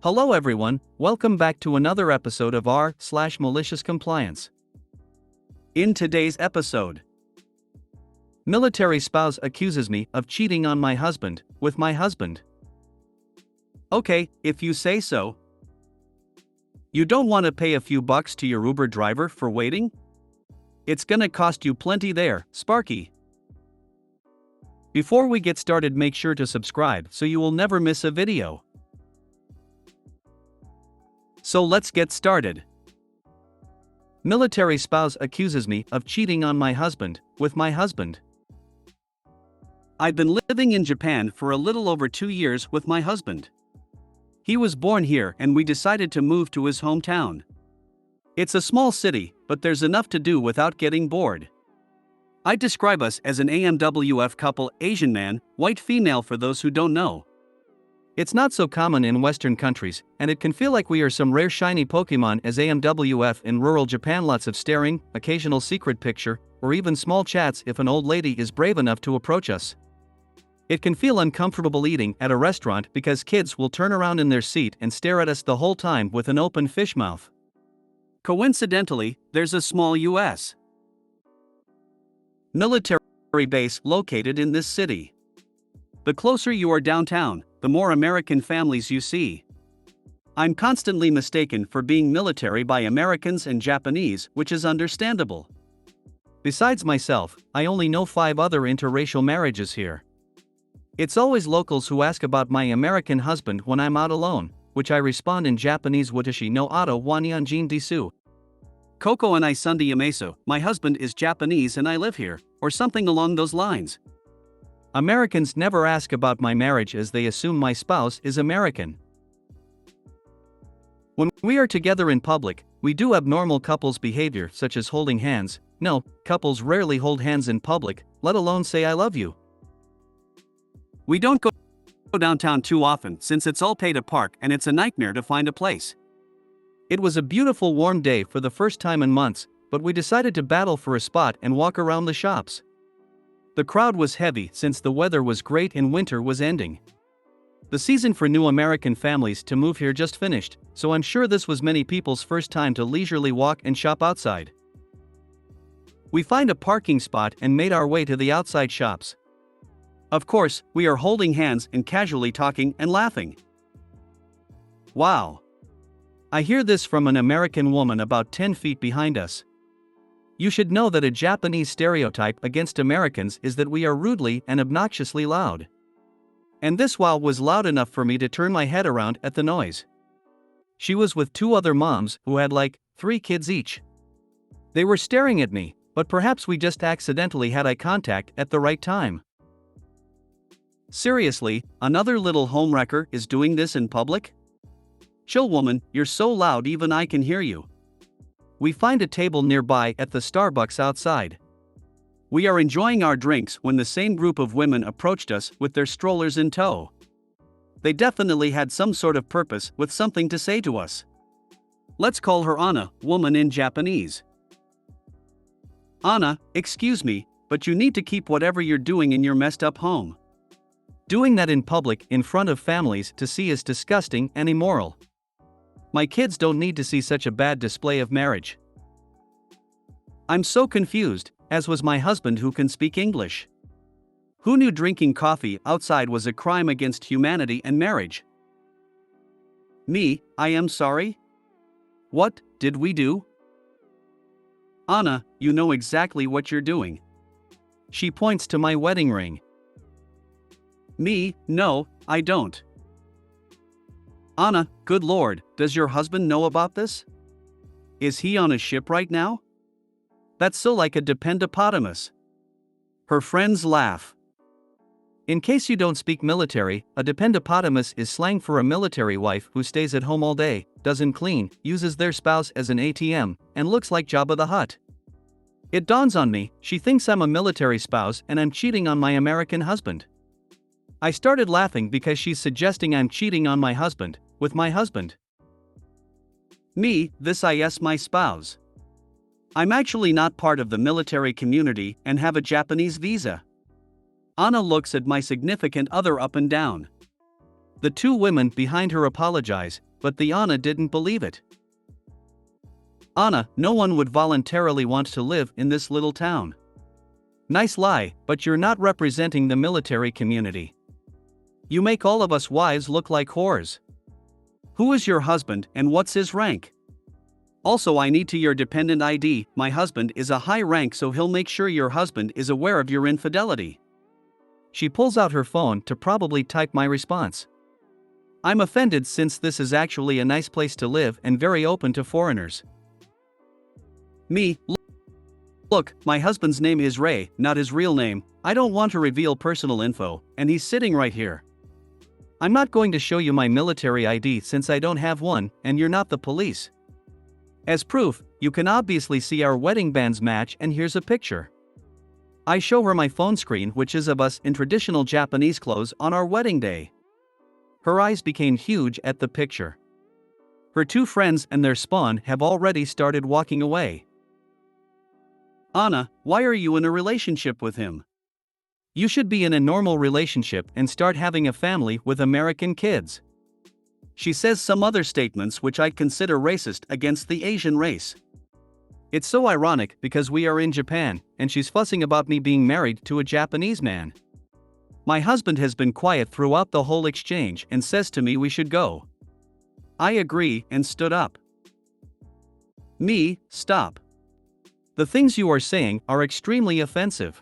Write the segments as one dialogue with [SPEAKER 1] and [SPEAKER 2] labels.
[SPEAKER 1] Hello everyone, welcome back to another episode of r/Malicious Compliance. In today's episode, military spouse accuses me of cheating on my husband with my husband. Okay, if you say so. You don't want to pay a few bucks to your Uber driver for waiting? It's gonna cost you plenty there, Sparky. Before we get started, make sure to subscribe so you will never miss a video. So let's get started. Military spouse accuses me of cheating on my husband with my husband. I've been living in Japan for a little over 2 years with my husband. He was born here and we decided to move to his hometown. It's a small city, but there's enough to do without getting bored. I describe us as an AMWF couple, Asian man, white female for those who don't know. It's not so common in Western countries, and it can feel like we are some rare shiny Pokemon as AMWF in rural Japan. Lots of staring, occasional secret picture, or even small chats if an old lady is brave enough to approach us. It can feel uncomfortable eating at a restaurant because kids will turn around in their seat and stare at us the whole time with an open fish mouth. Coincidentally, there's a small U.S. military base located in this city. The closer you are downtown, the more American families you see. I'm constantly mistaken for being military by Americans and Japanese, which is understandable. Besides myself, I only know 5 other interracial marriages here. It's always locals who ask about my American husband when I'm out alone, which I respond in Japanese: Watashi no ato wa Nihonjin desu. Koko and I sundi yamesu, my husband is Japanese and I live here, or something along those lines. Americans never ask about my marriage as they assume my spouse is American. When we are together in public, we do abnormal couples behavior such as holding hands. No, couples rarely hold hands in public, let alone say I love you. We don't go downtown too often since it's all pay to park and it's a nightmare to find a place. It was a beautiful warm day for the first time in months, but we decided to battle for a spot and walk around the shops. The crowd was heavy since the weather was great and winter was ending. The season for new American families to move here just finished, so I'm sure this was many people's first time to leisurely walk and shop outside. We find a parking spot and made our way to the outside shops. Of course, we are holding hands and casually talking and laughing. Wow! I hear this from an American woman about 10 feet behind us. You should know that a Japanese stereotype against Americans is that we are rudely and obnoxiously loud. And this wow was loud enough for me to turn my head around at the noise. She was with 2 other moms who had like 3 kids each. They were staring at me, but perhaps we just accidentally had eye contact at the right time. Seriously, another little homewrecker is doing this in public? Chill, woman, you're so loud even I can hear you. We find a table nearby at the Starbucks outside. We are enjoying our drinks when the same group of women approached us with their strollers in tow. They definitely had some sort of purpose with something to say to us. Let's call her Anna, woman in Japanese. Anna, excuse me, but you need to keep whatever you're doing in your messed up home. Doing that in public in front of families to see is disgusting and immoral. My kids don't need to see such a bad display of marriage. I'm so confused, as was my husband who can speak English. Who knew drinking coffee outside was a crime against humanity and marriage? Me, I am sorry? What did we do? Anna, you know exactly what you're doing. She points to my wedding ring. Me, no, I don't. Anna, good lord, does your husband know about this? Is he on a ship right now? That's so like a dependopotamus. Her friends laugh. In case you don't speak military, a dependopotamus is slang for a military wife who stays at home all day, doesn't clean, uses their spouse as an ATM, and looks like Jabba the Hutt. It dawns on me, she thinks I'm a military spouse and I'm cheating on my American husband. I started laughing because she's suggesting I'm cheating on my husband with my husband. Me, this is my spouse. I'm actually not part of the military community and have a Japanese visa. Anna looks at my significant other up and down. The 2 women behind her apologize, but the Anna didn't believe it. Anna, no one would voluntarily want to live in this little town. Nice lie, but you're not representing the military community. You make all of us wives look like whores. Who is your husband and what's his rank? Also, I need to your dependent ID. My husband is a high rank, so he'll make sure your husband is aware of your infidelity. She pulls out her phone to probably type my response. I'm offended since this is actually a nice place to live and very open to foreigners. Me, look, my husband's name is Ray, not his real name. I don't want to reveal personal info, and he's sitting right here. I'm not going to show you my military ID since I don't have one, and you're not the police. As proof, you can obviously see our wedding bands match, and here's a picture. I show her my phone screen, which is of us in traditional Japanese clothes on our wedding day. Her eyes became huge at the picture. Her two friends and their spawn have already started walking away. Anna, why are you in a relationship with him? You should be in a normal relationship and start having a family with American kids. She says some other statements which I consider racist against the Asian race. It's so ironic because we are in Japan, and she's fussing about me being married to a Japanese man. My husband has been quiet throughout the whole exchange and says to me we should go. I agree and stood up. Me, stop. The things you are saying are extremely offensive.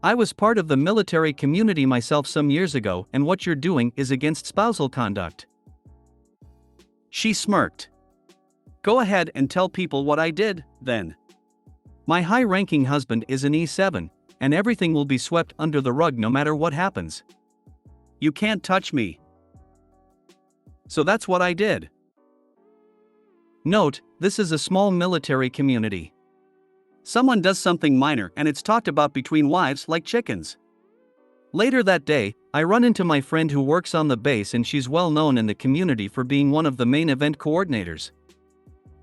[SPEAKER 1] I was part of the military community myself some years ago, and what you're doing is against spousal conduct. She smirked. Go ahead and tell people what I did, then. My high-ranking husband is an E7, and everything will be swept under the rug no matter what happens. You can't touch me. So that's what I did. Note, this is a small military community. Someone does something minor and it's talked about between wives like chickens. Later that day, I run into my friend who works on the base, and she's well known in the community for being one of the main event coordinators.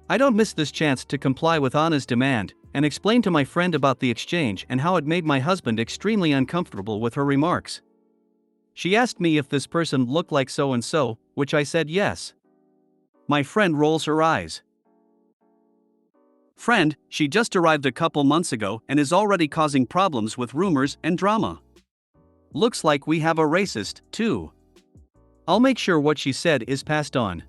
[SPEAKER 1] I don't miss this chance to comply with Anna's demand and explain to my friend about the exchange and how it made my husband extremely uncomfortable with her remarks. She asked me if this person looked like so-and-so, which I said yes. My friend rolls her eyes. Friend, she just arrived a couple months ago and is already causing problems with rumors and drama. Looks like we have a racist, too. I'll make sure what she said is passed on.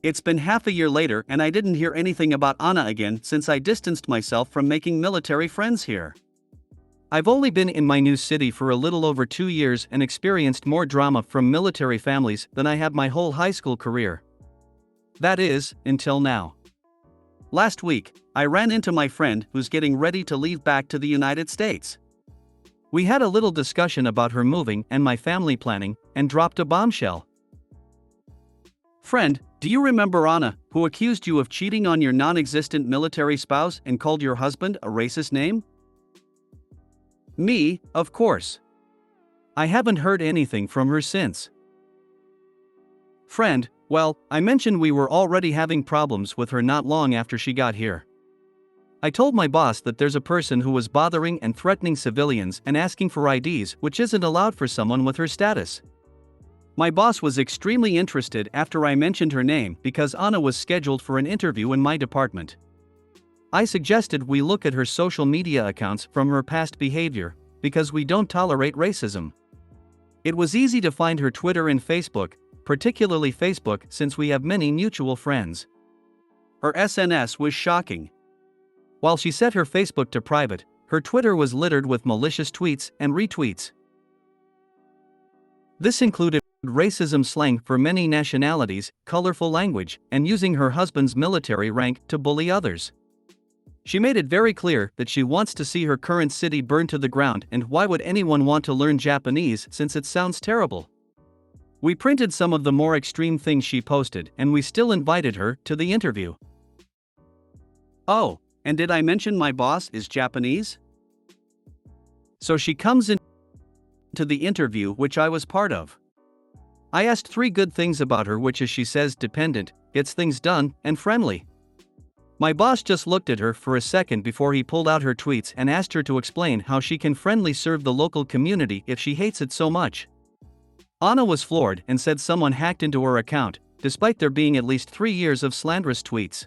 [SPEAKER 1] It's been half a year later and I didn't hear anything about Anna again since I distanced myself from making military friends here. I've only been in my new city for a little over 2 years and experienced more drama from military families than I have my whole high school career. That is, until now. Last week, I ran into my friend who's getting ready to leave back to the United States. We had a little discussion about her moving and my family planning, and dropped a bombshell. Friend, do you remember Anna, who accused you of cheating on your non-existent military spouse and called your husband a racist name? Me, of course. I haven't heard anything from her since. Friend, well, I mentioned we were already having problems with her not long after she got here. I told my boss that there's a person who was bothering and threatening civilians and asking for IDs, which isn't allowed for someone with her status. My boss was extremely interested after I mentioned her name because Anna was scheduled for an interview in my department. I suggested we look at her social media accounts from her past behavior, because we don't tolerate racism. It was easy to find her Twitter and Facebook, particularly Facebook since we have many mutual friends. Her SNS was shocking. While she set her Facebook to private, her Twitter was littered with malicious tweets and retweets. This included racism slang for many nationalities, colorful language, and using her husband's military rank to bully others. She made it very clear that she wants to see her current city burned to the ground, and why would anyone want to learn Japanese since it sounds terrible? We printed some of the more extreme things she posted and we still invited her to the interview. Oh, and did I mention my boss is Japanese? So she comes in to the interview, which I was part of. I asked 3 good things about her, which is she says dependent, gets things done, and friendly. My boss just looked at her for a second before he pulled out her tweets and asked her to explain how she can friendly serve the local community if she hates it so much. Anna was floored and said someone hacked into her account, despite there being at least 3 years of slanderous tweets.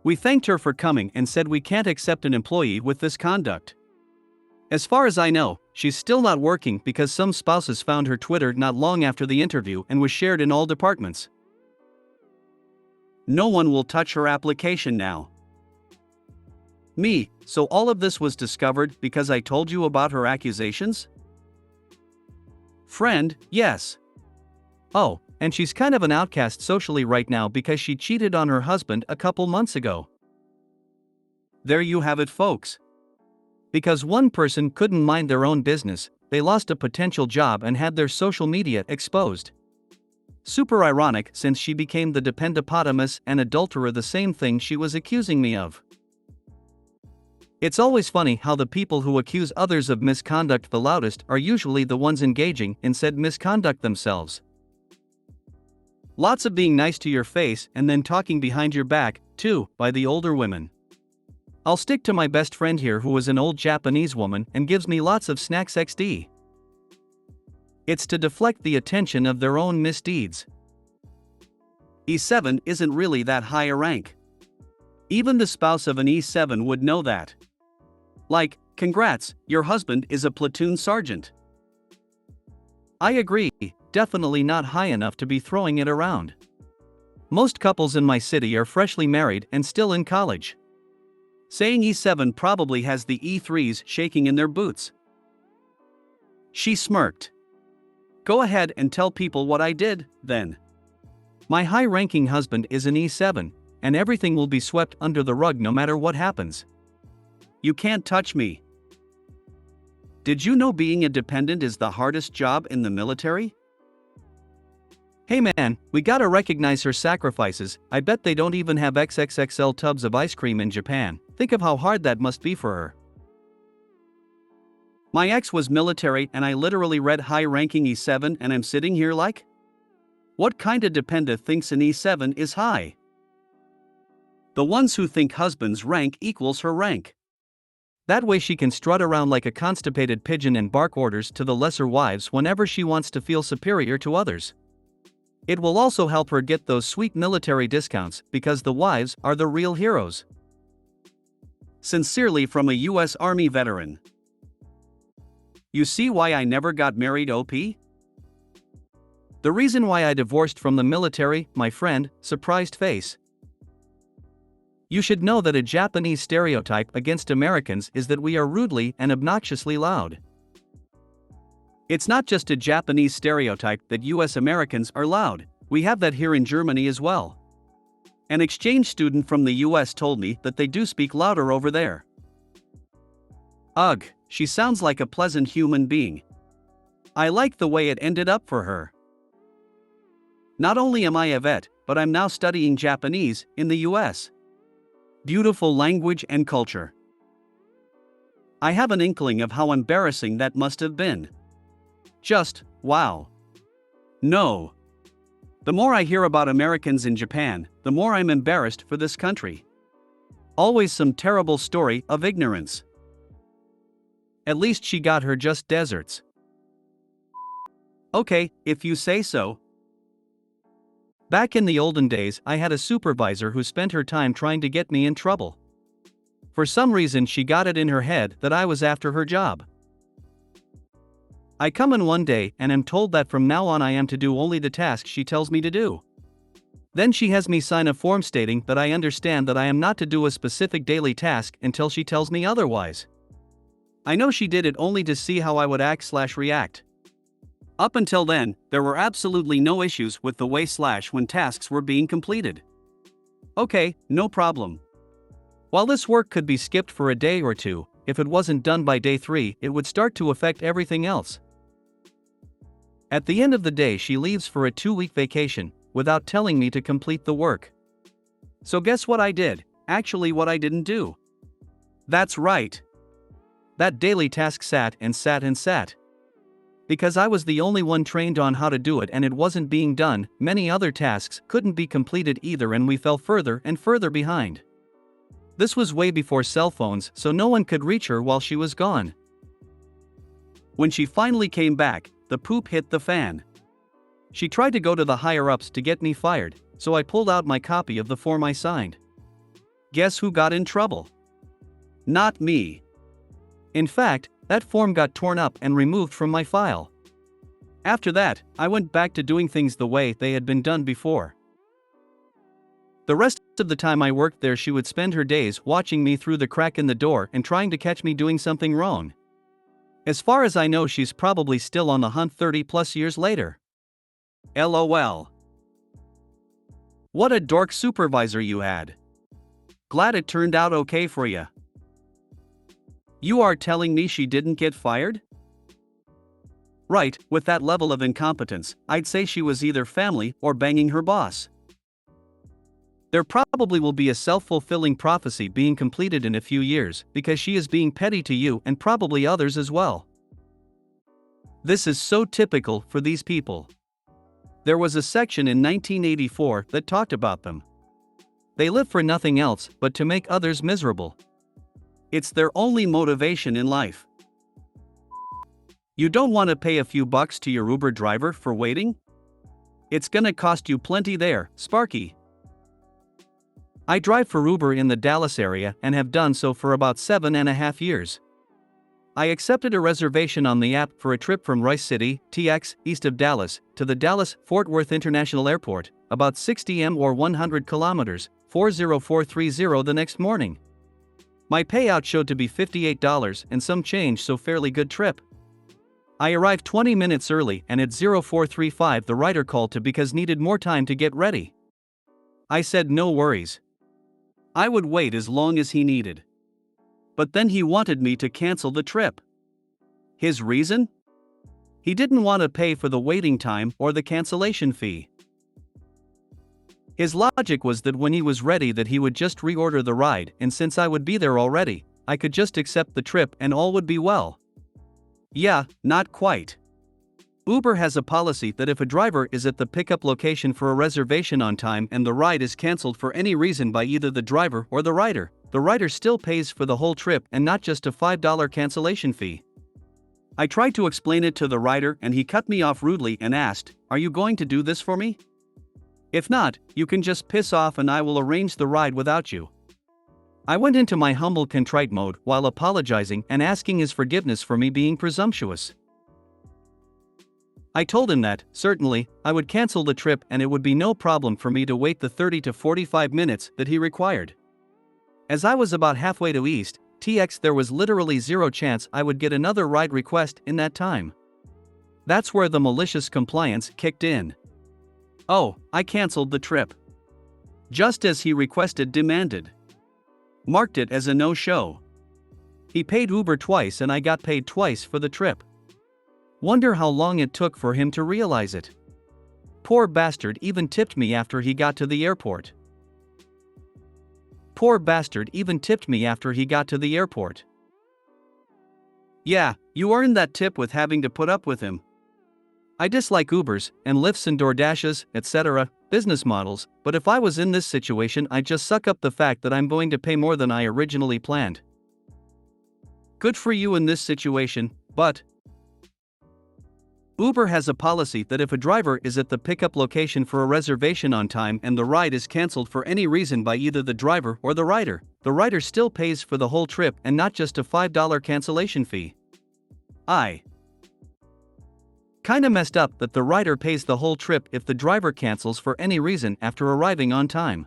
[SPEAKER 1] We thanked her for coming and said we can't accept an employee with this conduct. As far as I know, she's still not working because some spouses found her Twitter not long after the interview and was shared in all departments. No one will touch her application now. Me, so all of this was discovered because I told you about her accusations? Friend, yes. Oh, and she's kind of an outcast socially right now because she cheated on her husband a couple months ago. There you have it, folks. Because one person couldn't mind their own business, they lost a potential job and had their social media exposed. Super ironic since she became the dependopotamus and adulterer, the same thing she was accusing me of. It's always funny how the people who accuse others of misconduct the loudest are usually the ones engaging in said misconduct themselves. Lots of being nice to your face and then talking behind your back, too, by the older women. I'll stick to my best friend here, who is an old Japanese woman and gives me lots of snacks XD. It's to deflect the attention of their own misdeeds. E7 isn't really that high a rank. Even the spouse of an E7 would know that. Like, congrats, your husband is a platoon sergeant. I agree, definitely not high enough to be throwing it around. Most couples in my city are freshly married and still in college. Saying E7 probably has the E3s shaking in their boots. She smirked. Go ahead and tell people what I did, then. My high-ranking husband is an E7, and everything will be swept under the rug no matter what happens. You can't touch me. Did you know being a dependent is the hardest job in the military? Hey man, we gotta recognize her sacrifices. I bet they don't even have XXXL tubs of ice cream in Japan. Think of how hard that must be for her. My ex was military and I literally read high-ranking E7 and I'm sitting here like? What kind of dependent thinks an E7 is high? The ones who think husband's rank equals her rank. That way she can strut around like a constipated pigeon and bark orders to the lesser wives whenever she wants to feel superior to others. It will also help her get those sweet military discounts because the wives are the real heroes. Sincerely, from a US Army veteran. You see why I never got married, OP? The reason why I divorced from the military, my friend, surprised face. You should know that a Japanese stereotype against Americans is that we are rudely and obnoxiously loud. It's not just a Japanese stereotype that US Americans are loud, we have that here in Germany as well. An exchange student from the US told me that they do speak louder over there. Ugh, she sounds like a pleasant human being. I like the way it ended up for her. Not only am I a vet, but I'm now studying Japanese in the US. Beautiful language and culture. I have an inkling of how embarrassing that must have been. Just, wow. No. The more I hear about Americans in Japan, the more I'm embarrassed for this country. Always some terrible story of ignorance. At least she got her just desserts. Okay, if you say so. Back in the olden days, I had a supervisor who spent her time trying to get me in trouble. For some reason, she got it in her head that I was after her job. I come in one day and am told that from now on I am to do only the tasks she tells me to do. Then she has me sign a form stating that I understand that I am not to do a specific daily task until she tells me otherwise. I know she did it only to see how I would act/react. Up until then, there were absolutely no issues with the way/when tasks were being completed. Okay, no problem. While this work could be skipped for a day or two, if it wasn't done by day 3, it would start to affect everything else. At the end of the day, she leaves for a 2-week vacation, without telling me to complete the work. So guess what I did? Actually, what I didn't do. That's right. That daily task sat and sat and sat. Because I was the only one trained on how to do it and it wasn't being done, many other tasks couldn't be completed either and we fell further and further behind. This was way before cell phones, so no one could reach her while she was gone. When she finally came back, the poop hit the fan. She tried to go to the higher-ups to get me fired, so I pulled out my copy of the form I signed. Guess who got in trouble? Not me. In fact, that form got torn up and removed from my file. After that, I went back to doing things the way they had been done before. The rest of the time I worked there, she would spend her days watching me through the crack in the door and trying to catch me doing something wrong. As far as I know, she's probably still on the hunt 30 plus years later. LOL. What a dork supervisor you had. Glad it turned out okay for you. You are telling me she didn't get fired? Right, with that level of incompetence, I'd say she was either family or banging her boss. There probably will be a self-fulfilling prophecy being completed in a few years because she is being petty to you and probably others as well. This is so typical for these people. There was a section in 1984 that talked about them. They live for nothing else but to make others miserable. It's their only motivation in life. You don't want to pay a few bucks to your Uber driver for waiting? It's gonna cost you plenty there, Sparky. I drive for Uber in the Dallas area and have done so for about 7.5 years. I accepted a reservation on the app for a trip from Rice City, TX, east of Dallas, to the Dallas-Fort Worth International Airport, about 60 m or 100 kilometers, 40430 the next morning. My payout showed to be $58 and some change, so fairly good trip. I arrived 20 minutes early and at 0435 the rider called to because needed more time to get ready. I said no worries. I would wait as long as he needed. But then he wanted me to cancel the trip. His reason? He didn't want to pay for the waiting time or the cancellation fee. His logic was that when he was ready that he would just reorder the ride, and since I would be there already, I could just accept the trip and all would be well. Yeah, not quite. Uber has a policy that if a driver is at the pickup location for a reservation on time and the ride is cancelled for any reason by either the driver or the rider still pays for the whole trip and not just a $5 cancellation fee. I tried to explain it to the rider and he cut me off rudely and asked, "Are you going to do this for me? If not, you can just piss off and I will arrange the ride without you." I went into my humble contrite mode while apologizing and asking his forgiveness for me being presumptuous. I told him that, certainly, I would cancel the trip and it would be no problem for me to wait the 30 to 45 minutes that he required. As I was about halfway to East TX, there was literally zero chance I would get another ride request in that time. That's where the malicious compliance kicked in. Oh, I canceled the trip. Just as he demanded. Marked it as a no-show. He paid Uber twice and I got paid twice for the trip. Wonder how long it took for him to realize it. Poor bastard even tipped me after he got to the airport. Yeah, you earned that tip with having to put up with him. I dislike Ubers and Lyfts and DoorDashes, etc., business models, but if I was in this situation I'd just suck up the fact that I'm going to pay more than I originally planned. Good for you in this situation, but Uber has a policy that if a driver is at the pickup location for a reservation on time and the ride is cancelled for any reason by either the driver or the rider still pays for the whole trip and not just a $5 cancellation fee. Kinda messed up that the rider pays the whole trip if the driver cancels for any reason after arriving on time.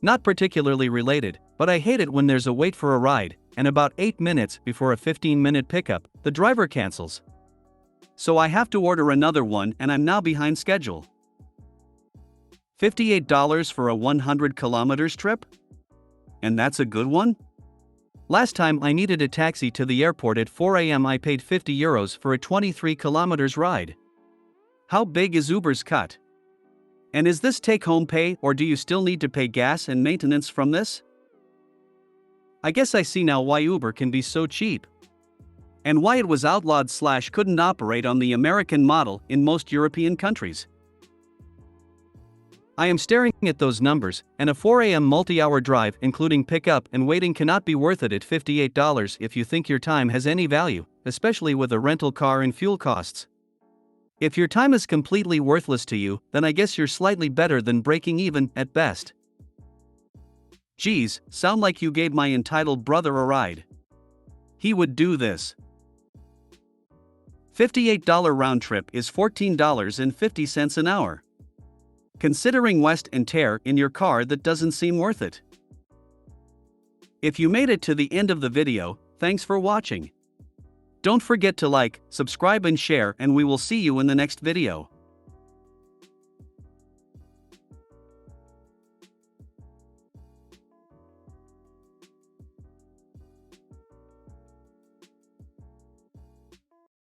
[SPEAKER 1] Not particularly related, but I hate it when there's a wait for a ride, and about 8 minutes before a 15-minute pickup, the driver cancels. So I have to order another one and I'm now behind schedule. $58 for a 100 kilometers trip? And that's a good one? Last time I needed a taxi to the airport at 4 a.m. I paid €50 for a 23 kilometers ride. How big is Uber's cut? And is this take-home pay or do you still need to pay gas and maintenance from this? I guess I see now why Uber can be so cheap. And why it was outlawed / couldn't operate on the American model in most European countries. I am staring at those numbers, and a 4 a.m. multi-hour drive including pickup and waiting cannot be worth it at $58 if you think your time has any value, especially with a rental car and fuel costs. If your time is completely worthless to you, then I guess you're slightly better than breaking even, at best. Geez, sound like you gave my entitled brother a ride. He would do this. $58 round trip is $14.50 an hour. Considering West and tear in your car, that doesn't seem worth it. If you made it to the end of the video, thanks for watching. Don't forget to like, subscribe and share, and we will see you in the next video.